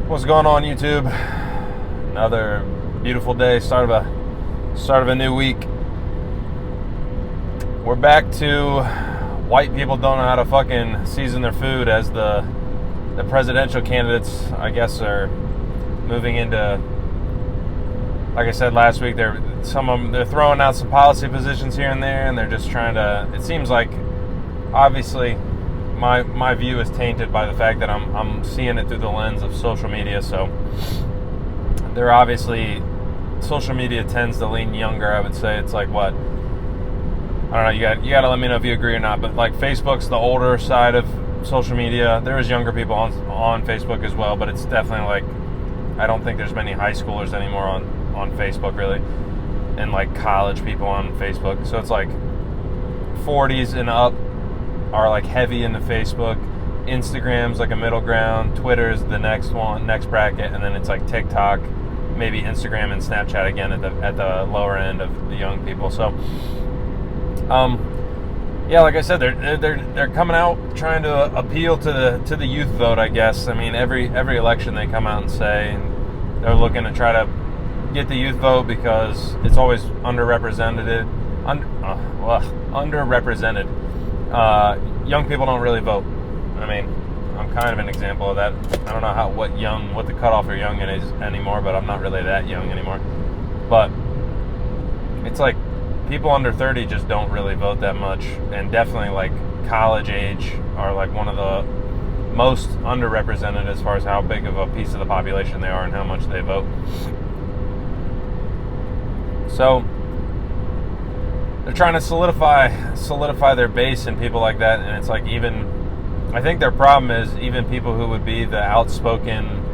What's going on, YouTube? Another beautiful day, start of a new week. We're back to white people don't know how to fucking season their food as the presidential candidates, I guess, are moving into, like I said last week, they're throwing out some policy positions here and there, and they're just trying to, it seems like, obviously, my view is tainted by the fact that I'm seeing it through the lens of social media. So they're obviously, social media tends to lean younger. I would say it's like, what, I don't know, you got to let me know if you agree or not, but like Facebook's the older side of social media. There is younger people on Facebook as well, but it's definitely like, I don't think there's many high schoolers anymore on Facebook really, and like college people on Facebook. So it's like 40s and up are like heavy into Facebook. Instagram's like a middle ground. Twitter's the next bracket, and then it's like TikTok, maybe Instagram and Snapchat again at the lower end of the young people. So, yeah, like I said, they're coming out trying to appeal to the youth vote, I guess. I mean, every election they come out and say, and they're looking to try to get the youth vote because it's always underrepresented. Underrepresented. Young people don't really vote. I mean, I'm kind of an example of that. I don't know what the cutoff for young is anymore, but I'm not really that young anymore. But it's like people under 30 just don't really vote that much, and definitely like college age are like one of the most underrepresented as far as how big of a piece of the population they are and how much they vote. So they're trying to solidify their base and people like that, and it's like, even I think their problem is even people who would be the outspoken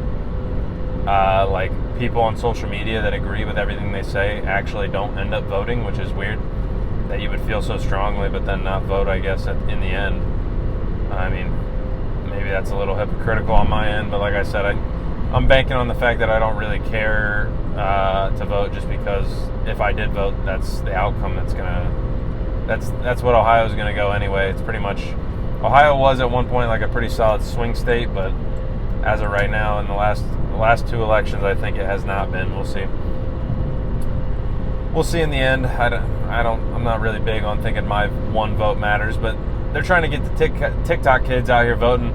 like people on social media that agree with everything they say actually don't end up voting, which is weird that you would feel so strongly but then not vote, I guess, in the end. I mean, maybe that's a little hypocritical on my end, but like I said, I'm banking on the fact that I don't really care to vote, just because if I did vote, that's the outcome that's what Ohio's gonna go anyway. It's pretty much, Ohio was at one point like a pretty solid swing state, but as of right now, in the last two elections, I think it has not been. We'll see. We'll see in the end. I'm not really big on thinking my one vote matters, but they're trying to get the TikTok kids out here voting.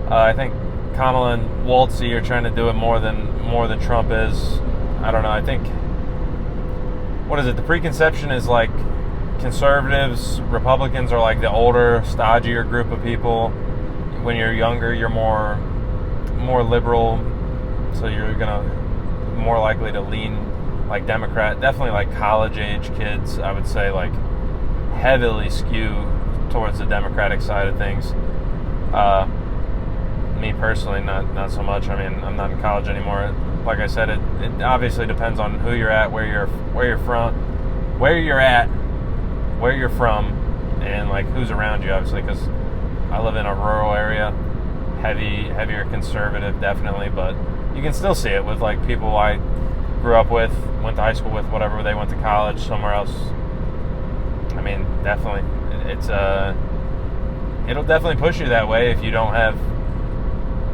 I think Kamala and Waltzy are trying to do it more than Trump is. I don't know. I think, what is it? The preconception is like conservatives, Republicans are like the older, stodgier group of people. When you're younger, you're more liberal, so you're gonna more likely to lean like Democrat. Definitely like college age kids, I would say, like heavily skew towards the Democratic side of things. Me personally, not so much. I mean, I'm not in college anymore. Like I said, it obviously depends on who you're at, where you're from, and like who's around you, obviously, because I live in a rural area, heavier conservative, definitely, but you can still see it with like people I grew up with, went to high school with, whatever, they went to college somewhere else. I mean, definitely, it'll definitely push you that way if you don't have,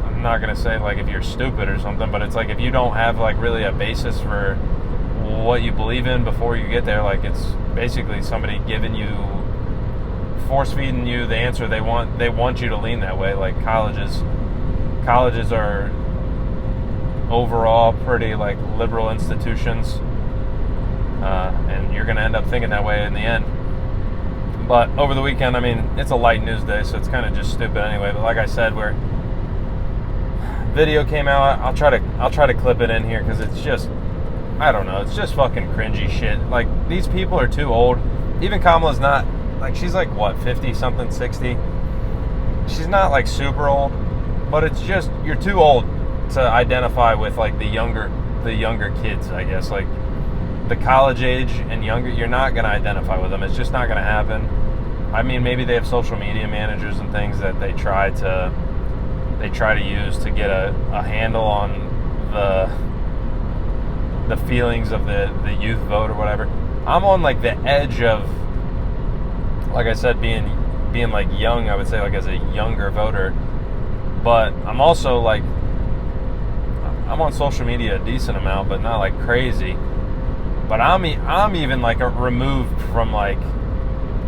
I'm not going to say like if you're stupid or something, but it's like if you don't have like really a basis for what you believe in before you get there, like it's basically somebody force feeding you the answer they want you to lean that way. Like colleges are overall pretty like liberal institutions, and you're going to end up thinking that way in the end. But over the weekend, I mean, it's a light news day, so it's kind of just stupid anyway. But like I said, where video came out, I'll try to clip it in here because it's just, I don't know, it's just fucking cringy shit. Like, these people are too old. Even Kamala's not, like, she's like, what, 50 something, 60? She's not like super old, but it's just, you're too old to identify with like the younger kids, I guess. Like the college age and younger, you're not going to identify with them. It's just not going to happen. I mean, maybe they have social media managers and things that they try to use to get a handle on the feelings of the youth vote or whatever. I'm on like the edge of, like I said, being like young, I would say, like as a younger voter, but I'm also like, I'm on social media a decent amount, but not like crazy. But I'm even like removed from like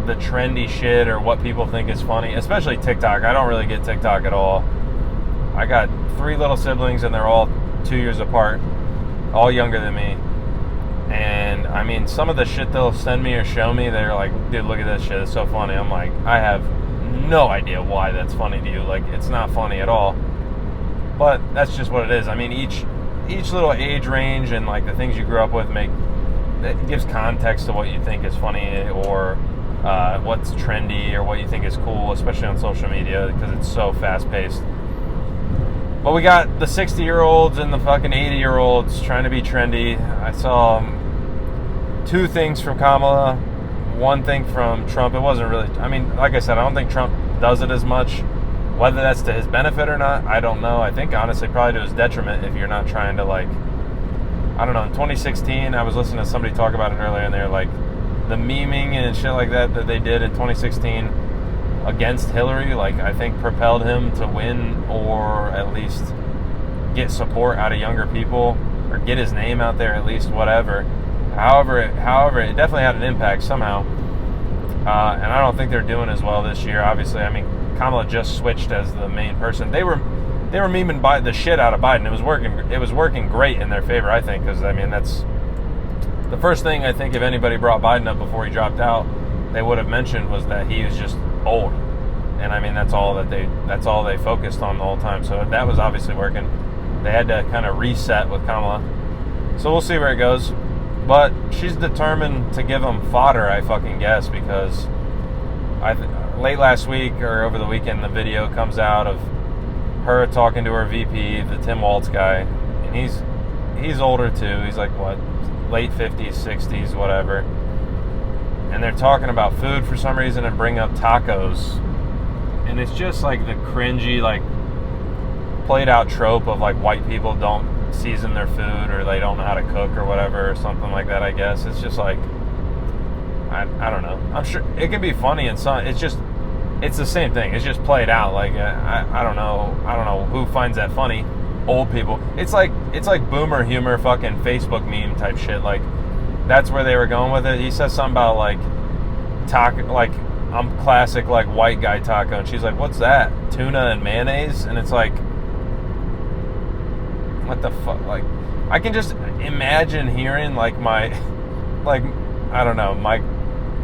the trendy shit or what people think is funny, especially TikTok. I don't really get TikTok at all. I got 3 little siblings and they're all 2 years apart, all younger than me. And I mean, some of the shit they'll send me or show me, they're like, dude, look at this shit, it's so funny. I'm like, I have no idea why that's funny to you. Like, it's not funny at all. But that's just what it is. I mean, each little age range and like the things you grew up with it gives context to what you think is funny or what's trendy or what you think is cool, especially on social media because it's so fast-paced. But we got the 60-year-olds and the fucking 80-year-olds trying to be trendy. I saw 2 things from Kamala, 1 thing from Trump. It wasn't really, I mean, like I said, I don't think Trump does it as much. Whether that's to his benefit or not, I don't know. I think, honestly, probably to his detriment if you're not trying to, like, I don't know. In 2016, I was listening to somebody talk about it earlier, and they're like, the memeing and shit like that they did in 2016 against Hillary, like, I think propelled him to win or at least get support out of younger people or get his name out there at least, whatever. However, it definitely had an impact somehow. And I don't think they're doing as well this year, obviously. I mean, Kamala just switched as the main person. They were memeing the shit out of Biden. It was working great in their favor, I think, because I mean that's the first thing I think if anybody brought Biden up before he dropped out, they would have mentioned was that he was just old, and I mean that's all they focused on the whole time. So that was obviously working. They had to kind of reset with Kamala. So we'll see where it goes. But she's determined to give him fodder, I fucking guess, because late last week or over the weekend, the video comes out of her talking to her VP, the Tim Waltz guy, and he's older too. He's like, what, late 50s, 60s, whatever. And they're talking about food for some reason and bring up tacos. And it's just like the cringy, like, played out trope of like white people don't season their food or they don't know how to cook or whatever or something like that, I guess. It's just like, I don't know. I'm sure it can be funny and some. It's the same thing. It's just played out. Like I don't know who finds that funny. Old people. It's like boomer humor, fucking Facebook meme type shit. Like that's where they were going with it. He says something about like taco, like I'm classic like white guy taco, and she's like, "What's that? Tuna and mayonnaise?" And it's like, what the fuck? Like I can just imagine hearing like my I don't know, my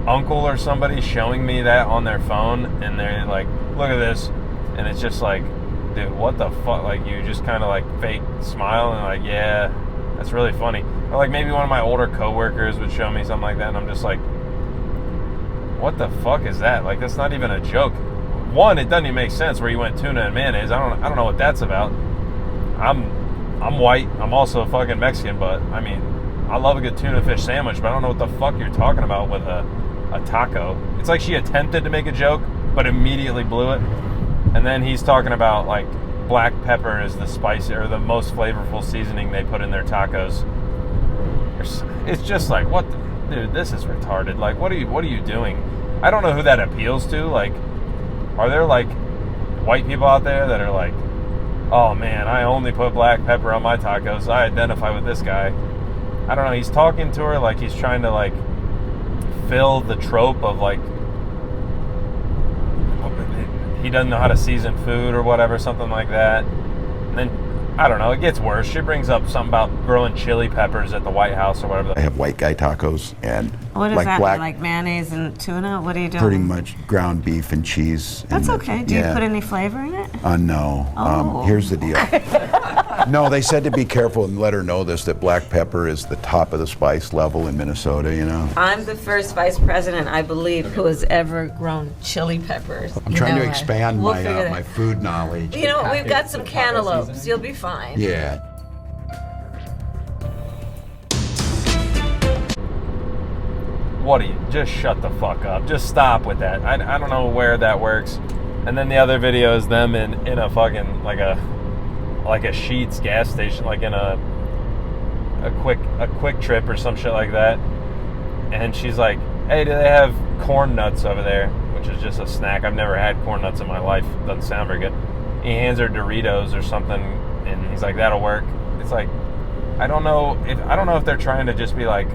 uncle or somebody showing me that on their phone, and they're like, look at this, and it's just like, dude, what the fuck? Like you just kind of like fake smile and like, yeah, that's really funny. Or like maybe one of my older coworkers would show me something like that, and I'm just like, what the fuck is that? Like that's not even a joke. One, it doesn't even make sense where you went tuna and mayonnaise. I don't know what that's about. I'm white. I'm also fucking Mexican, but I mean, I love a good tuna fish sandwich, but I don't know what the fuck you're talking about with a taco. It's like she attempted to make a joke, but immediately blew it. And then he's talking about like black pepper is the spicy or the most flavorful seasoning they put in their tacos. It's just like, what the, dude, this is retarded. Like, what are you doing? I don't know who that appeals to. Like, are there like white people out there that are like, oh man, I only put black pepper on my tacos, I identify with this guy? I don't know, he's talking to her like he's trying to like fill the trope of like he doesn't know how to season food or whatever, something like that. And then I don't know, it gets worse. She brings up something about growing chili peppers at the White House or whatever. I have white guy tacos and what is like that? Black, like mayonnaise and tuna? What are you doing? pretty much ground beef and cheese. That's and okay. Do you put any flavor in it? No. Oh. Here's the deal. No, they said to be careful and let her know this, that black pepper is the top of the spice level in Minnesota, you know. I'm the first vice president, I believe, who has ever grown chili peppers. I'm trying to expand my food knowledge. You know, we've got some cantaloupes. You'll be fine. Yeah. What do you, just shut the fuck up. Just stop with that. I don't know where that works. And then the other video is them in a fucking like a Sheetz gas station, like in a quick trip or some shit like that. And she's like, hey, do they have corn nuts over there? Which is just a snack. I've never had corn nuts in my life. Doesn't sound very good. He hands her Doritos or something, and he's like, that'll work. It's like, I don't know if they're trying to just be like,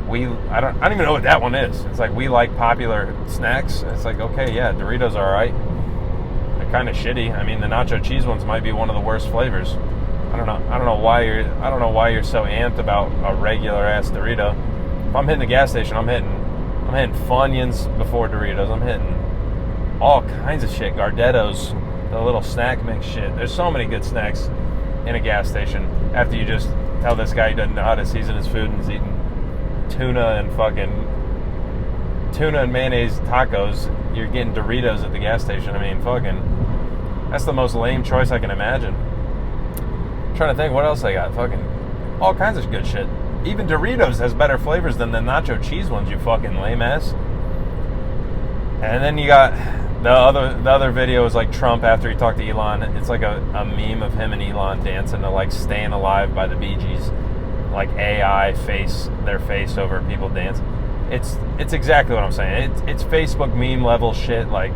I don't even know what that one is. It's like, we like popular snacks. It's like, okay, yeah, Doritos are alright. They're kind of shitty. I mean, the nacho cheese ones might be one of the worst flavors. I don't know why you're so amped about a regular ass Dorito. If I'm hitting the gas station, I'm hitting Funyuns before Doritos. I'm hitting all kinds of shit. Gardettos, the little snack mix shit. There's so many good snacks in a gas station. After you just tell this guy he doesn't know how to season his food and he's eating tuna and mayonnaise tacos, you're getting Doritos at the gas station. I mean, fucking, that's the most lame choice I can imagine. I'm trying to think what else I got. Fucking all kinds of good shit. Even Doritos has better flavors than the nacho cheese ones, you fucking lame ass. And then you got the other video is like Trump after he talked to Elon. It's like a meme of him and Elon dancing to like Staying Alive by the Bee Gees. Like AI their face over people dance. It's exactly what I'm saying. It's Facebook meme level shit. Like,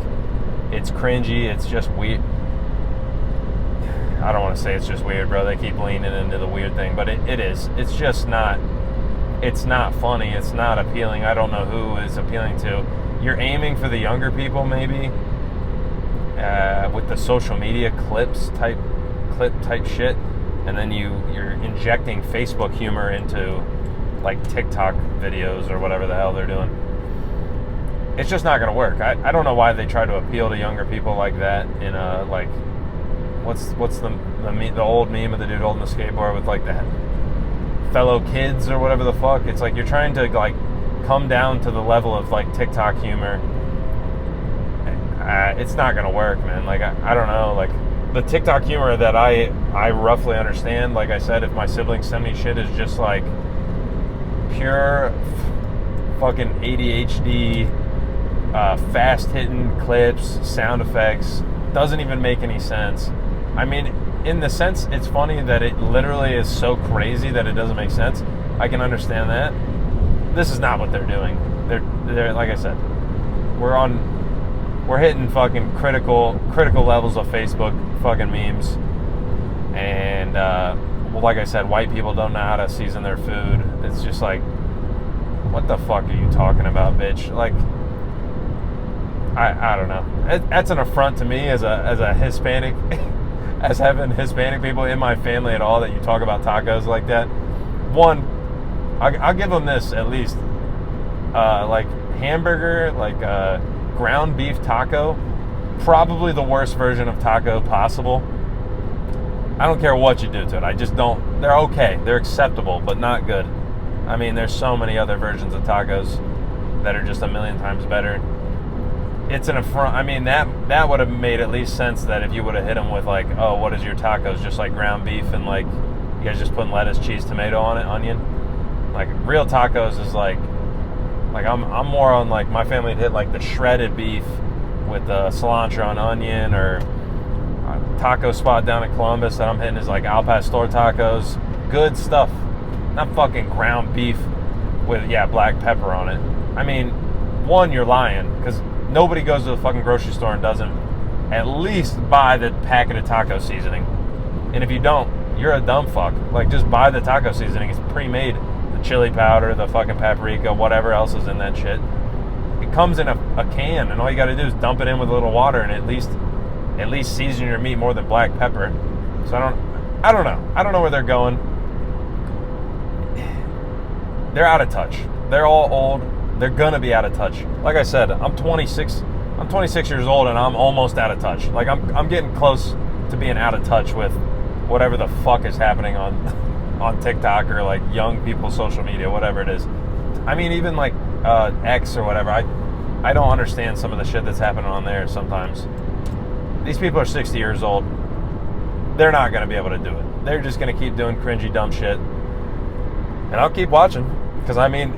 it's cringy. It's just weird. I don't want to say it's just weird, bro. They keep leaning into the weird thing, but it is. It's just not. It's not funny. It's not appealing. I don't know who is appealing to. You're aiming for the younger people, maybe, with the social media clip type shit. And then you're injecting Facebook humor into like TikTok videos or whatever the hell they're doing. It's just not going to work. I don't know why they try to appeal to younger people like that in a, like, what's the old meme of the dude holding the skateboard with like the fellow kids or whatever the fuck. It's like you're trying to like come down to the level of like TikTok humor. It's not going to work, man. Like, I don't know, like, the TikTok humor that I roughly understand, like I said, if my siblings send me shit, is just like pure fucking ADHD, fast-hitting clips, sound effects. Doesn't even make any sense. I mean, in the sense, it's funny that it literally is so crazy that it doesn't make sense. I can understand that. This is not what they're doing. They're like I said, we're hitting fucking critical levels of Facebook fucking memes, and well, like I said, white people don't know how to season their food. It's just like, what the fuck are you talking about, bitch? Like, I don't know. That's an affront to me as a Hispanic, as having Hispanic people in my family at all, that you talk about tacos like that. One, I'll give them this at least. Like hamburger, like ground beef taco, probably the worst version of taco possible. I don't care what you do to it. I just don't. They're okay. They're acceptable, but not good. I mean, there's so many other versions of tacos that are just a million times better. It's an affront. I mean, that would have made at least sense, that if you would have hit them with like, oh, what is your tacos? Just like ground beef and like, you guys just putting lettuce, cheese, tomato on it, onion. Like, real tacos is like I'm more on, like, my family would hit like the shredded beef with cilantro and onion, or a taco spot down in Columbus that I'm hitting is like Al Pastor tacos. Good stuff. Not fucking ground beef with, black pepper on it. I mean, one, you're lying, because nobody goes to the fucking grocery store and doesn't at least buy the packet of taco seasoning. And if you don't, you're a dumb fuck. Like, just buy the taco seasoning. It's pre-made. The chili powder, the fucking paprika, whatever else is in that shit. It comes in a can, and all you got to do is dump it in with a little water, and at least season your meat more than black pepper. So I don't know. I don't know where they're going. They're out of touch. They're all old. They're gonna be out of touch. Like I said, I'm 26 years old, and I'm almost out of touch. Like, I'm getting close to being out of touch with whatever the fuck is happening on TikTok, or like young people's social media, whatever it is. I mean, even like X or whatever. I don't understand some of the shit that's happening on there sometimes. These people are 60 years old. They're not going to be able to do it. They're just going to keep doing cringy, dumb shit. And I'll keep watching, because I mean,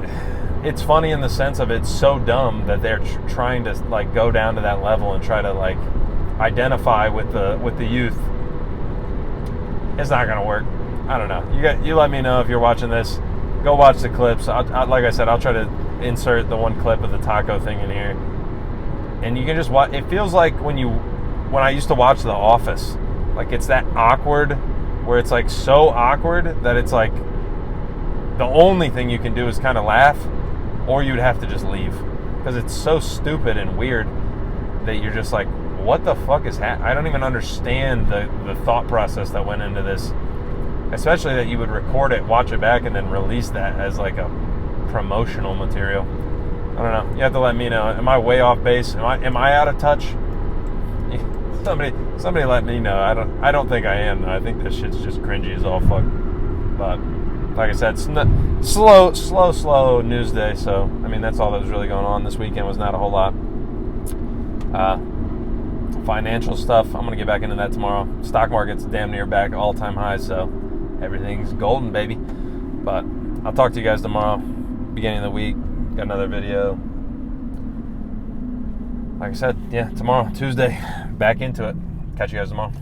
it's funny in the sense of it's so dumb that they're trying to like go down to that level and try to like identify with the youth. It's not going to work. I don't know. You let me know if you're watching this. Go watch the clips. Like I said, I'll try to insert the one clip of the taco thing in here, and you can just watch. It feels like when I used to watch The Office. Like, it's that awkward where it's like so awkward that it's like the only thing you can do is kind of laugh, or you'd have to just leave, because it's so stupid and weird that you're just like, what the fuck is happening? I don't even understand the thought process that went into this, especially that you would record it, watch it back, and then release that as like a promotional material. I don't know. You have to let me know. Am I way off base? Am I out of touch? Somebody let me know. I don't think I am. I think this shit's just cringy as all fuck. But like I said, slow news day. So I mean, that's all that was really going on this weekend. Was not a whole lot. Financial stuff, I'm gonna get back into that tomorrow. Stock market's damn near back all-time highs, so everything's golden, baby. But I'll talk to you guys tomorrow, beginning of the week. Got another video. Like I said, yeah, tomorrow, Tuesday, back into it. Catch you guys tomorrow.